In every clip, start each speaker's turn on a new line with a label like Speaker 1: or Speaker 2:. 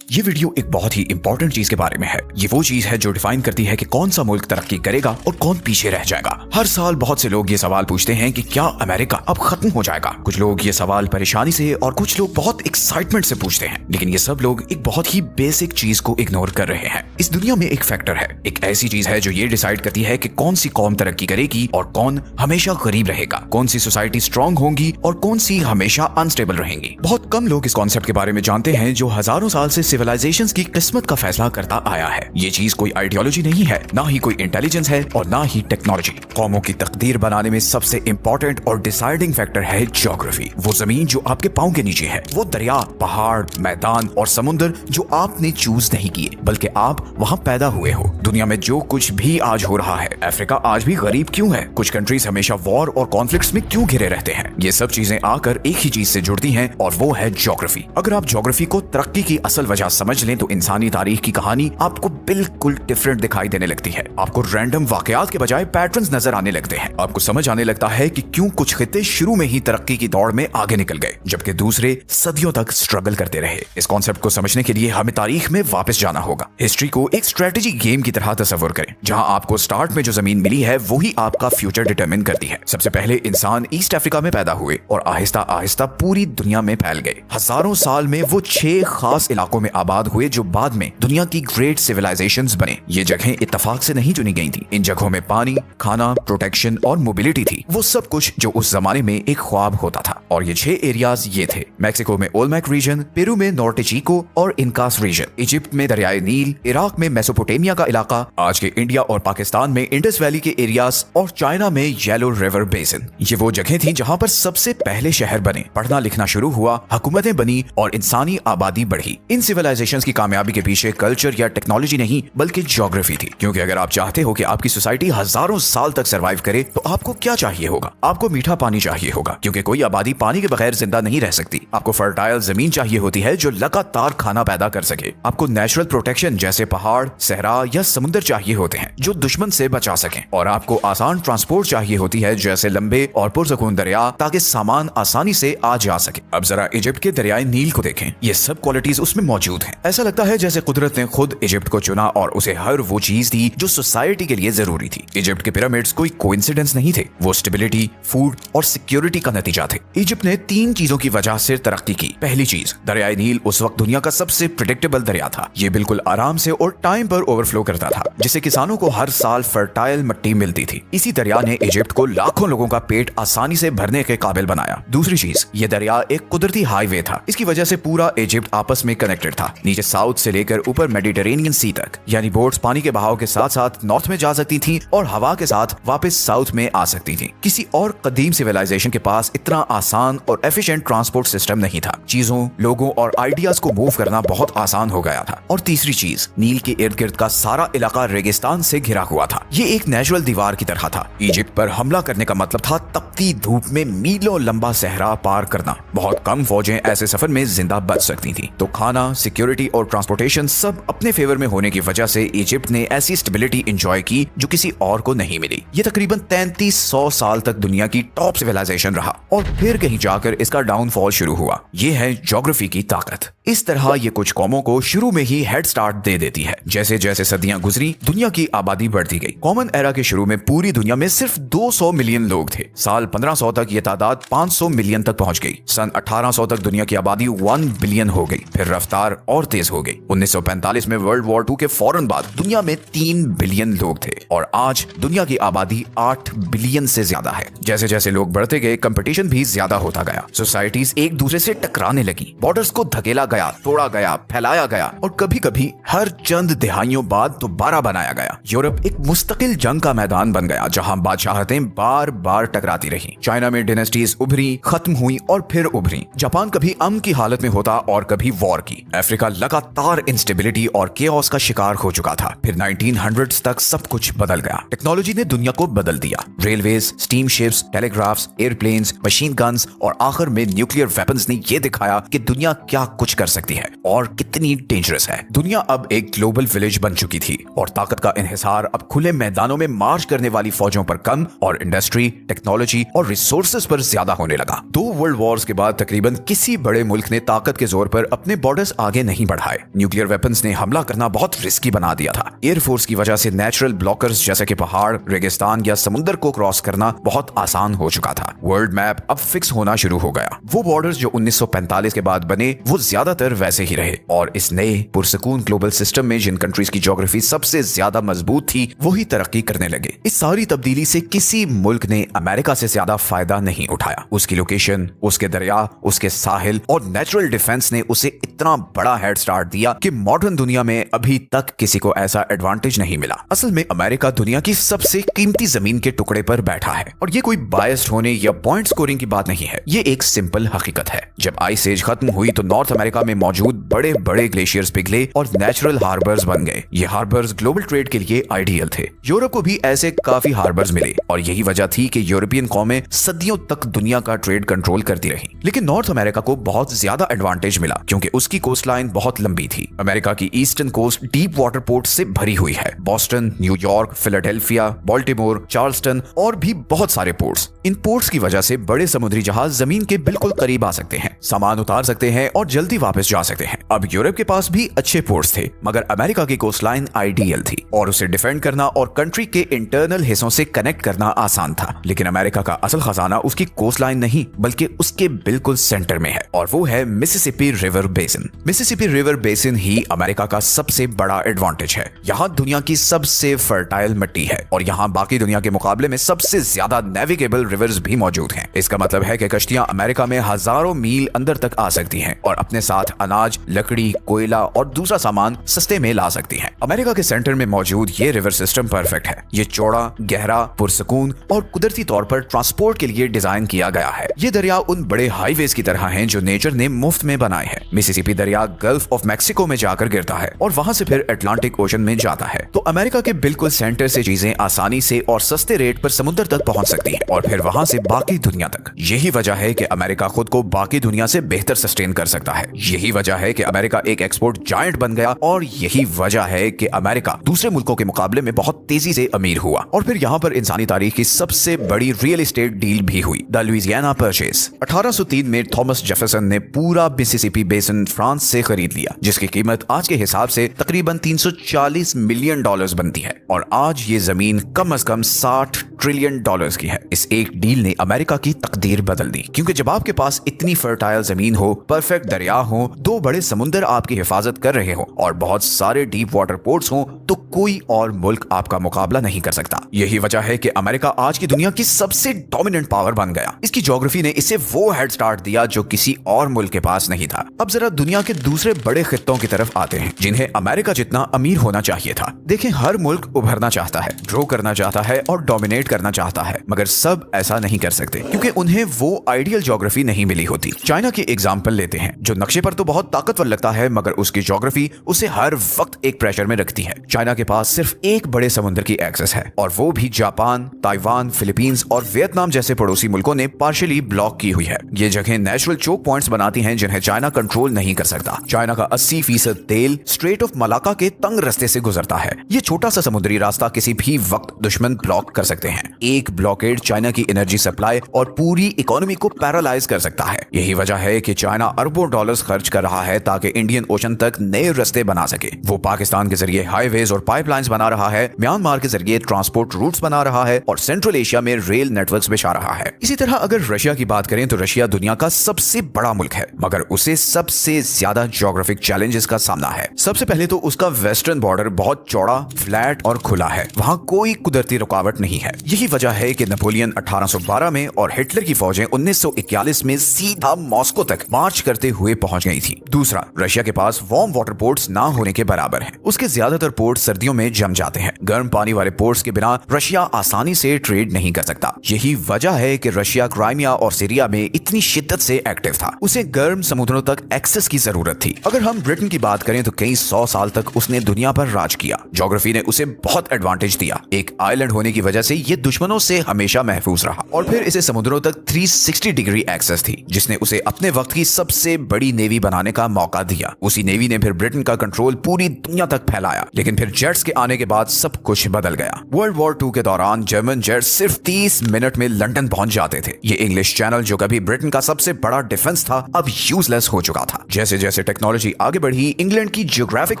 Speaker 1: ये वीडियो एक बहुत ही इंपॉर्टेंट चीज के बारे में है। ये वो चीज है जो डिफाइन करती है कि कौन सा मुल्क तरक्की करेगा और कौन पीछे रह जाएगा। हर साल बहुत से लोग ये सवाल पूछते हैं कि क्या अमेरिका अब खत्म हो जाएगा। कुछ लोग ये सवाल परेशानी से और कुछ लोग बहुत एक्साइटमेंट से पूछते हैं, लेकिन ये सब लोग एक बहुत ही बेसिक चीज को इग्नोर कर रहे हैं। इस दुनिया में एक फैक्टर है, एक ऐसी चीज है जो ये डिसाइड करती है कि कौन सी कौम तरक्की करेगी और कौन हमेशा गरीब रहेगा, कौन सी सोसाइटी स्ट्रांग होंगी और कौन सी हमेशा अनस्टेबल रहेंगी। बहुत कम लोग इस कॉन्सेप्ट के बारे में जानते हैं जो हजारों साल से सिविलाइजेशंस की किस्मत का फैसला करता आया है। ये चीज कोई आइडियोलॉजी नहीं है, ना ही कोई इंटेलिजेंस है और ना ही टेक्नोलॉजी। कौमों की तकदीर बनाने में सबसे इंपॉर्टेंट और डिसाइडिंग फैक्टर है ज्योग्राफी। वो जमीन जो आपके पांव के नीचे है, वो दरिया, पहाड़, मैदान और समुद्र जो आपने चूज नहीं किए बल्कि आप वहाँ पैदा हुए हो। दुनिया में जो कुछ भी आज हो रहा है, अफ्रीका आज भी गरीब क्यों है, कुछ कंट्रीज हमेशा वॉर और कॉन्फ्लिक्ट्स में क्यों घिरे रहते हैं, ये सब चीजें आकर एक ही चीज से जुड़ती हैं और वो है ज्योग्राफी। अगर आप ज्योग्राफी को तरक्की की असल वजह समझ लें तो इंसानी तारीख की कहानी आपको बिल्कुल डिफरेंट दिखाई देने लगती है। आपको रैंडम वाकयात के बजाय पैटर्न्स नजर आने लगते हैं। आपको समझ आने लगता है कि क्यों कुछ खित्ते शुरू में ही तरक्की की दौड़ में आगे निकल गए जबकि दूसरे सदियों तक स्ट्रगल करते रहे। इस कॉन्सेप्ट को समझने के लिए हमें तारीख में वापस जाना होगा। हिस्ट्री को एक स्ट्रेटेजी गेम की तरह तस्वर करें, जहां आपको स्टार्ट में जो जमीन मिली है वही आपका फ्यूचर डिटरमिन करती है। सबसे पहले इंसान ईस्ट अफ्रीका में पैदा हुए और आहिस्ता आहिस्ता पूरी दुनिया में फैल गए। हजारों साल में वो 6 खास इलाकों में आबाद हुए जो बाद में दुनिया की ग्रेट सिविलाइजेशंस बने। ये जगहें इत्तेफाक से नहीं चुनी गई थी। इन जगहों में पानी, खाना, प्रोटेक्शन और मोबिलिटी थी, वो सब कुछ जो उस जमाने में एक ख्वाब होता था। और ये 6 एरियाज ये थे: मैक्सिको में ओलमेक रीजन, पेरू में नॉर्टे चिको और इनकास रीजन, इजिप्ट में दरियाए नील, इराक में मेसोपोटामिया का इलाका, आज के इंडिया और पाकिस्तान में इंडस वैली के एरियाज और चाइना में येलो रिवर बेसिन। ये वो जगह थी जहाँ पर सबसे पहले शहर बने, पढ़ना लिखना शुरू हुआ, हुकूमतें बनी और इंसानी आबादी बढ़ी। इन सिविलाइजेशंस की कामयाबी के पीछे कल्चर या टेक्नोलॉजी नहीं बल्कि ज्योग्राफी थी। क्योंकि अगर आप चाहते हो कि आपकी सोसाइटी हजारों साल तक सर्वाइव करे तो आपको क्या चाहिए होगा? आपको मीठा पानी चाहिए होगा, क्योंकि कोई आबादी पानी के बगैर जिंदा नहीं रह सकती। आपको फर्टाइल जमीन चाहिए होती है जो लगातार खाना पैदा कर सके। आपको नेचुरल प्रोटेक्शन जैसे पहाड़, सहरा या समुद्र चाहिए होते हैं जो दुश्मन से बचा सकें। और आपको आसान ट्रांसपोर्ट चाहिए होती है जैसे लंबे और पुरसकून दरिया, ताकि सामान आसानी से आ जा सके। अब जरा इजिप्ट के दरियाए नील को देखें, ये सब क्वालिटीज उसमें मौजूद हैं। ऐसा लगता है जैसे कुदरत ने खुद इजिप्ट को चुना और उसे हर वो चीज दी जो सोसाइटी के लिए जरूरी थी। इजिप्ट के पिरामिड्स कोई कोइंसिडेंस नहीं थे, वो स्टेबिलिटी, फूड और सिक्योरिटी का नतीजा थे। इजिप्ट ने 3 चीजों की वजह से तरक्की की। पहली चीज, दरियाए नील उस वक्त दुनिया का सबसे प्रेडिक्टेबल दरिया था। ये बिल्कुल आराम से और टाइम पर ओवरफ्लो करता था, जिससे किसानों को हर साल फर्टाइल मिट्टी मिलती थी। इसी दरिया ने इजिप्ट को लाखों लोगों का पेट आसानी से भरने के काबिल बनाया। दूसरी चीज, ये दरिया एक कुदरती हाईवे था। इसकी वजह से पूरा इजिप्ट आपस में कनेक्टेड था, नीचे साउथ से लेकर ऊपर मेडिटेरेनियन सी तक। यानी बोट्स पानी के बहाव के साथ साथ नॉर्थ में जा सकती थीं और हवा के साथ वापस साउथ में आ सकती थीं। किसी और कदीम सिविलाइजेशन के पास इतना आसान और एफिशिएंट ट्रांसपोर्ट सिस्टम नहीं था। चीजों, लोगों और आइडियाज को मूव करना बहुत आसान हो गया था। और तीसरी चीज, नील के इर्द गिर्द का सारा इलाका रेगिस्तान से घिरा हुआ था। ये एक नेचुरल दीवार की तरह था। इजिप्ट पर हमला करने का मतलब था तपती धूप में मीलों लंबा सहरा पार करना। बहुत कम फौजें ऐसे सफर में जिंदा बच सकती थी। तो खाना, सिक्योरिटी और ट्रांसपोर्टेशन सब अपने फेवर में होने की वजह से इजिप्ट ने ऐसी स्टेबिलिटी एंजॉय की जो किसी और को नहीं मिली। ये तकरीबन 3300 साल तक दुनिया की टॉप सिविलाइजेशन रहा और फिर कहीं जाकर इसका डाउनफॉल शुरू हुआ। ये है ज्योग्राफी की ताकत। इस तरह ये कुछ कौमों को शुरू में ही हेड स्टार्ट दे देती है। जैसे जैसे सदियां गुजरी, दुनिया की आबादी बढ़ती गई। कॉमन एरा के शुरू में पूरी दुनिया में सिर्फ 200 मिलियन लोग थे। साल 1500 तक ये तादाद 500 मिलियन तक पहुंच गई। सन 1800 तक दुनिया की आबादी 1 बिलियन हो गई। फिर रफ्तार और तेज हो गई। 1945 में वर्ल्ड वॉर 2 के फौरन बाद दुनिया में 3 बिलियन लोग थे और आज दुनिया की आबादी 8 बिलियन से ज्यादा है। जैसे जैसे लोग बढ़ते गए, कंपटीशन भी ज्यादा होता गया। सोसाइटीज एक दूसरे से टकराने लगी, बॉर्डर्स को धकेला गया, तोड़ा गया, फैलाया गया और कभी कभी हर चंद दिहाइयों बाद दोबारा बनाया गया। यूरोप एक मुस्तकिल जंग का मैदान बन गया जहां बादशाहतें बार बार टकराती रही। चाइना में डायनेस्टीज उभरी, खत्म हुई और फिर उभरी। जापान कभी अमन की हालत में होता और कभी वॉर की। अफ्रीका लगातार इंस्टेबिलिटी और केओस का शिकार हो चुका था। फिर 1900s तक सब कुछ बदल गया। टेक्नोलॉजी ने दुनिया को बदल दिया। Railways, steam ships, telegraphs, airplanes, machine guns और आखिर में न्यूक्लियर वेपन्स ने यह दिखाया कि दुनिया क्या कुछ कर सकती है और कितनी डेंजरस है। दुनिया अब अब एक ग्लोबल विलेज बन चुकी थी और ताकत का इन्हिसार अब खुले मैदानों में मार्च करने वाली फौजों पर कम और इंडस्ट्री, टेक्नोलॉजी और रिसोर्सेज पर ज्यादा होने लगा। 2 वर्ल्ड वॉर्स के बाद तकरीबन किसी बड़े मुल्क ने ताकत के जोर पर अपने बॉर्डर्स आगे नहीं बढ़ाए। न्यूक्लियर वेपन्स ने हमला करना बहुत रिस्की बना दिया था। एयरफोर्स की वजह से नेचुरल ब्लॉकर्स जैसे कि पहाड़, रेगिस्तान या समुद्र को क्रॉस करना बहुत आसान हो चुका था। वर्ल्ड मैप अब फिक्स होना शुरू हो गया। वो बॉर्डर्स जो 1945 के बाद बने वो ज्यादातर वैसे ही रहे और इस नए पुरसकून ग्लोबल सिस्टम में जिन कंट्रीज की ज्योग्राफी सबसे ज्यादा मजबूत थी वही तरक्की करने लगे। इस सारी तब्दीली से किसी मुल्क ने अमेरिका से ज्यादा फायदा नहीं उठाया। उसकी लोकेशन, उसके दरिया, उसके साहिल और नेचुरल डिफेंस ने उसे इतना बड़ा हेड स्टार्ट दिया कि मॉडर्न दुनिया में अभी तक किसी को ऐसा एडवांटेज नहीं मिला। असल में अमेरिका दुनिया की सबसे कीमती जमीन के टुकड़े पर बैठा है और ये कोई बायस्ड होने या पॉइंट स्कोरिंग की बात नहीं है। ये एक सिंपल हकीकत है। जब आइस एज खत्म हुई तो नॉर्थ अमेरिका में मौजूद बड़े बड़े ग्लेशियर्स पिघले और नेचुरल हार्बर्स बन गए। ये हार्बर्स ग्लोबल ट्रेड के लिए आइडियल थे। यूरोप को भी ऐसे काफी हार्बर्स मिले और यही वजह थी कि यूरोपियन कौमें सदियों तक दुनिया का ट्रेड कंट्रोल करती रही। लेकिन नॉर्थ अमेरिका को बहुत ज्यादा एडवांटेज मिला क्योंकि उसकी कोस्ट लाइन बहुत लंबी थी। अमेरिका की eastern coast deep water port से भरी हुई है। Boston, New York, Philadelphia, Baltimore, Charleston और भी बहुत सारे पोर्ट्स। इन पोर्ट्स की वजह से बड़े समुद्री जहाज जमीन के बिल्कुल करीब आ सकते हैं, सामान उतार सकते हैं और जल्दी वापस जा सकते हैं। अब यूरोप के पास भी अच्छे पोर्ट्स थे मगर अमेरिका की कोस्ट लाइन आइडियल थी और उसे डिफेंड करना और कंट्री के इंटरनल हिस्सों से कनेक्ट करना आसान था। लेकिन अमेरिका का असल खजाना उसकी कोस्ट लाइन नहीं बल्कि उसके बिल्कुल सेंटर में है और वो है Mississippi river basin. Mississippi river basin ही अमेरिका का सबसे बड़ा एडवांटेज है। यहाँ दुनिया की सबसे फर्टाइल मिट्टी है और यहाँ बाकी दुनिया के मुकाबले में सबसे ज्यादा नेविगेबल रिवर्स भी मौजूद हैं। इसका मतलब है कि कश्तियां अमेरिका में हजारों मील अंदर तक आ सकती हैं और अपने साथ अनाज, लकड़ी, कोयला और दूसरा सामान सस्ते में ला सकती हैं। अमेरिका के सेंटर में मौजूद ये रिवर सिस्टम परफेक्ट है। ये चौड़ा, गहरा, पुरसकून और कुदरती तौर पर ट्रांसपोर्ट के लिए डिजाइन किया गया है। ये दरिया उन बड़े हाईवेज की तरह हैं जो नेचर ने मुफ्त में बनाए हैं। मिसिसिपी दरिया गल्फ ऑफ मैक्सिको में जाकर गिरता है और वहां से फिर अटलांटिक ओशन में जाता है। तो अमेरिका के बिल्कुल सेंटर से चीजें आसानी से और सस्ते रेट पर समुद्र तक पहुंच सकती हैं और फिर वहां से बाकी दुनिया तक। यही वजह है कि अमेरिका खुद को बाकी दुनिया से बेहतर सस्टेन कर सकता है। यही वजह है कि अमेरिका एक एक्सपोर्ट जायंट बन गया और यही वजह है कि अमेरिका दूसरे मुल्कों के मुकाबले में बहुत तेजी से अमीर हुआ। और फिर यहाँ पर इंसानी तारीख की सबसे बड़ी रियल एस्टेट डील भी हुई, द लुइसियाना परचेज। 1803 में थॉमस जेफरसन ने पूरा मिसिसिपी बेसिन फ्रांस से खरीद लिया जिसकी कीमत आज के हिसाब से तकरीबन $340 मिलियन बनती है और आज ये जमीन कम से कम $60 ट्रिलियन की है। इस एक डील ने अमेरिका की तकदीर बदल दी क्योंकि जब आपके पास इतनी फर्टाइल जमीन हो, परफेक्ट दरिया हो, 2 बड़े समुंदर आपकी हिफाजत कर रहे हो और बहुत सारे डीप वाटर पोर्ट्स हो तो कोई और मुल्क आपका मुकाबला नहीं कर सकता। यही वजह है कि अमेरिका आज की दुनिया की सबसे डोमिनेंट पावर बन गया। इसकी ज्योग्राफी ने इसे वो हेड स्टार्ट दिया जो किसी और मुल्क के पास नहीं था। अब जरा दुनिया के दूसरे बड़े खित्तों की तरफ आते हैं जिन्हें अमेरिका जितना अमीर होना चाहिए था। देखें, हर मुल्क उभरना चाहता है, ग्रो करना चाहता है और डोमिनेट करना चाहता है मगर सब ऐसा नहीं कर सकते क्योंकि उन्हें वो आइडियल ज्योग्राफी नहीं मिली होती। चाइना की एग्जांपल लेते हैं जो नक्शे पर तो बहुत ताकतवर लगता है मगर उसकी ज्योग्राफी उसे हर वक्त एक प्रेशर में रखती है। चाइना के पास सिर्फ एक बड़े समुद्र की एक्सेस है और वो भी जापान, ताइवान, फिलीपींस और वियतनाम जैसे पड़ोसी मुल्कों ने पार्शियली ब्लॉक की हुई है। ये जगह नेचुरल चोक पॉइंट्स बनाती हैं जिन्हें चाइना कंट्रोल नहीं कर सकता। चाइना का 80% तेल स्ट्रेट ऑफ मलाका के तंग रास्ते से गुजरता है। ये छोटा सा समुद्री रास्ता किसी भी वक्त दुश्मन ब्लॉक कर सकते हैं। एक ब्लॉकेड चाइना की एनर्जी सप्लाई और पूरी इकोनॉमी को पैरालाइज कर सकता है। यही वजह है कि चाइना अरबों डॉलर्स खर्च कर रहा है ताकि इंडियन ओशन तक नए रास्ते बना सके। वो पाकिस्तान के जरिए हाईवेज और पाइपलाइंस बना रहा है, म्यांमार के जरिए ट्रांसपोर्ट रूट्स बना रहा है और सेंट्रल एशिया में रेल नेटवर्क्स बिछा रहा है। इसी तरह अगर रशिया की बात करें तो रशिया दुनिया का सबसे बड़ा मुल्क है मगर उसे सबसे ज्यादा ज्योग्राफिक चैलेंजेस का सामना है। सबसे पहले तो उसका वेस्टर्न बॉर्डर बहुत चौड़ा, फ्लैट और खुला है। वहां कोई कुदरती रुकावट नहीं है। यही वजह है कि नेपोलियन 1812 में और हिटलर की फौजें 1941 में सीधा मॉस्को तक मार्च करते हुए पहुंच गई थी। दूसरा, रशिया के पास वार्म वाटर पोर्ट्स ना होने के बराबर हैं। उसके ज्यादातर पोर्ट सर्दियों में जम जाते हैं। गर्म पानी वाले पोर्ट्स के बिना रशिया आसानी से ट्रेड नहीं कर सकता। यही वजह है कि रशिया क्राइमिया और सीरिया में इतनी शिद्दत से एक्टिव था। उसे गर्म समुद्रों तक एक्सेस की जरूरत थी। अगर हम ब्रिटेन की बात करें तो कई 100 साल तक उसने दुनिया पर राज किया। ज्योग्राफी ने उसे बहुत एडवांटेज दिया। एक आइलैंड होने की वजह से ये दुश्मनों से हमेशा महफूज रहा और फिर इसे समुद्रों तक 360 डिग्री एक्सेस थी जिसने उसे अपने वक्त की सबसे बड़ी नेवी बनाने का मौका दिया। उसी नेवी ने फिर ब्रिटेन का कंट्रोल कंट्रोल पूरी दुनिया तक फैलाया। लेकिन फिर जेट्स के आने के बाद सब कुछ बदल गया। वर्ल्ड वॉर 2 के दौरान जर्मन जेट्स सिर्फ 30 मिनट में लंदन पहुंच जाते थे। ये इंग्लिश चैनल जो कभी ब्रिटेन का सबसे बड़ा डिफेंस था, अब यूजलेस हो चुका था। जैसे जैसे टेक्नोलॉजी आगे बढ़ी, इंग्लैंड की ज्योग्राफिक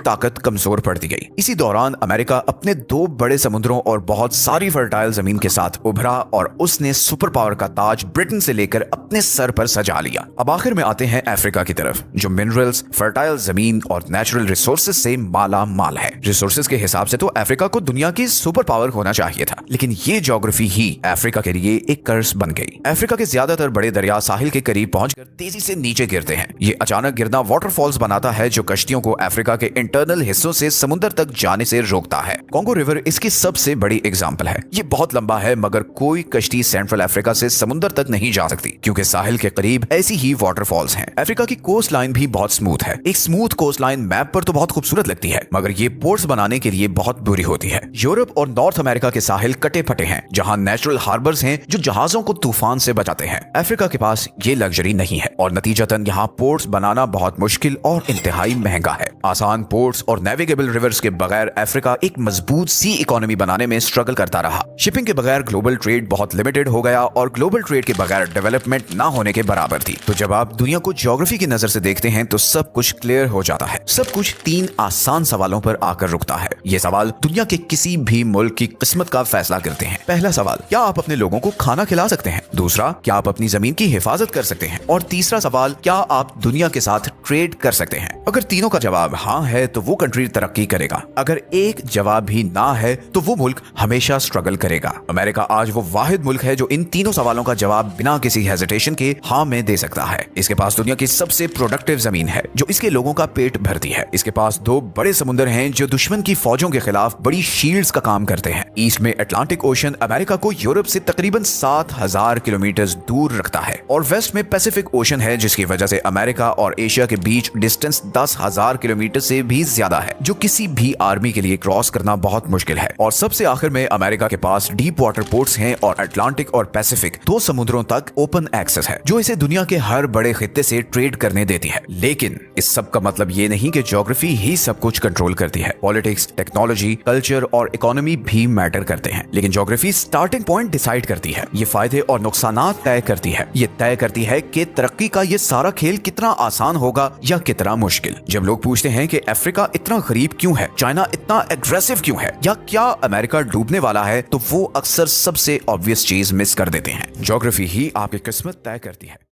Speaker 1: ताकत कमजोर पड़ती गई। इसी दौरान अमेरिका अपने 2 बड़े समुद्रों और बहुत सारी फर्टाइल जमीन के साथ उभरा और उसने सुपर पावर का ताज ब्रिटेन से लेकर अपने सर पर सजा लिया। अब आखिर में आते हैं अफ्रीका की तरफ, जो मिनरल्स, फर्टाइल जमीन और नेचुरल रिसोर्सेज से माला माल है। रिसोर्सेज के हिसाब से तो अफ्रीका को दुनिया की सुपर पावर होना चाहिए था, लेकिन ये ज्योग्राफी ही अफ्रीका के लिए एक कर्स बन गई। अफ्रीका के ज्यादातर बड़े दरिया साहिल के करीब पहुंचकर तेजी से नीचे गिरते हैं। ये अचानक गिरना वाटरफॉल्स बनाता है जो कश्तियों को अफ्रीका के इंटरनल हिस्सों से समुद्र तक जाने से रोकता है। कॉन्गो रिवर इसकी सबसे बड़ी एग्जाम्पल है। ये बहुत लंबा है, मगर कोई कश्ती सेंट्रल अफ्रीका से समुद्र तक नहीं जा सकती, क्योंकि साहिल के करीब ऐसी ही वाटरफॉल्स हैं। अफ्रीका की कोस्ट लाइन भी बहुत स्मूथ है। एक स्मूथ कोस्ट लाइन मैप पर तो बहुत खूबसूरत लगती है, मगर ये पोर्ट्स बनाने के लिए बहुत बुरी होती है। यूरोप और नॉर्थ अमेरिका के साहिल कटे फटे हैं, जहां नेचुरल हार्बर्स हैं जो जहाजों को तूफान से बचाते हैं। अफ्रीका के पास ये लग्जरी नहीं है और नतीजतन यहाँ पोर्ट्स बनाना बहुत मुश्किल और इंतहाई महंगा है। आसान पोर्ट्स और नेविगेबल रिवर्स के बगैर अफ्रीका एक मजबूत सी इकोनॉमी बनाने में स्ट्रगल करता रहा। शिपिंग के बगैर ग्लोबल ट्रेड बहुत लिमिटेड हो गया और ग्लोबल ट्रेड के बगैर डेवलपमेंट ना होने के बराबर थी। तो जब आप दुनिया को ज्योग्राफी की नजर से देखते हैं तो सब कुछ क्लियर हो जाता है। सब कुछ 3 आसान सवालों पर आकर रुकता है। ये सवाल दुनिया के किसी भी मुल्क की किस्मत का फैसला करते हैं। पहला सवाल, क्या आप अपने लोगों को खाना खिला सकते हैं? दूसरा, क्या आप अपनी जमीन की हिफाजत कर सकते हैं? और तीसरा सवाल, क्या आप दुनिया के साथ ट्रेड कर सकते हैं? अगर तीनों का जवाब हाँ है तो वो कंट्री तरक्की करेगा। अगर एक जवाब भी ना है तो वो मुल्क हमेशा स्ट्रगल करेगा। अमेरिका आज वो वाहिद मुल्क है जो इन तीनों सवालों का जवाब बिना किसी हेजिटेशन के हाँ में दे सकता है। इसके पास दुनिया की सबसे प्रोडक्टिव जमीन है जो इसके लोगों का पेट भरती है। इसके पास 2 बड़े समुद्र हैं जो दुश्मन की फौजों के खिलाफ बड़ी शील्ड्स का काम करते हैं। ईस्ट में अटलांटिक ओशन अमेरिका को यूरोप से तकरीबन 7000 किलोमीटर दूर रखता है और वेस्ट में पैसिफिक ओशन है, जिसकी वजह से अमेरिका और एशिया के बीच डिस्टेंस 10,000 किलोमीटर से भी ज्यादा है, जो किसी भी आर्मी के लिए क्रॉस करना बहुत मुश्किल है। और सबसे आखिर में अमेरिका के पास डीप वाटर पोर्ट्स हैं और अटलांटिक और पैसिफिक 2 समुद्रों तक ओपन एक्सेस है, जो इसे दुनिया के हर बड़े खित्ते से ट्रेड करने देती है। लेकिन इस सब का मतलब ये नहीं कि ज्योग्राफी ही सब कुछ कंट्रोल करती है। पॉलिटिक्स, टेक्नोलॉजी, कल्चर और इकोनॉमी भी मैटर करते हैं, लेकिन ज्योग्राफी स्टार्टिंग पॉइंट डिसाइड करती है। ये फायदे और नुकसानात तय करती है। ये तय करती है कि तरक्की का ये सारा खेल कितना आसान होगा या कितना मुश्किल। जब लोग पूछते हैं कि अफ्रीका इतना गरीब क्यों है, चाइना इतना एग्रेसिव क्यों है, या क्या अमेरिका डूबने वाला है, तो वो अक्सर सबसे ऑब्वियस चीज मिस कर देते हैं। ज्योग्राफी ही आपकी किस्मत तय करती है।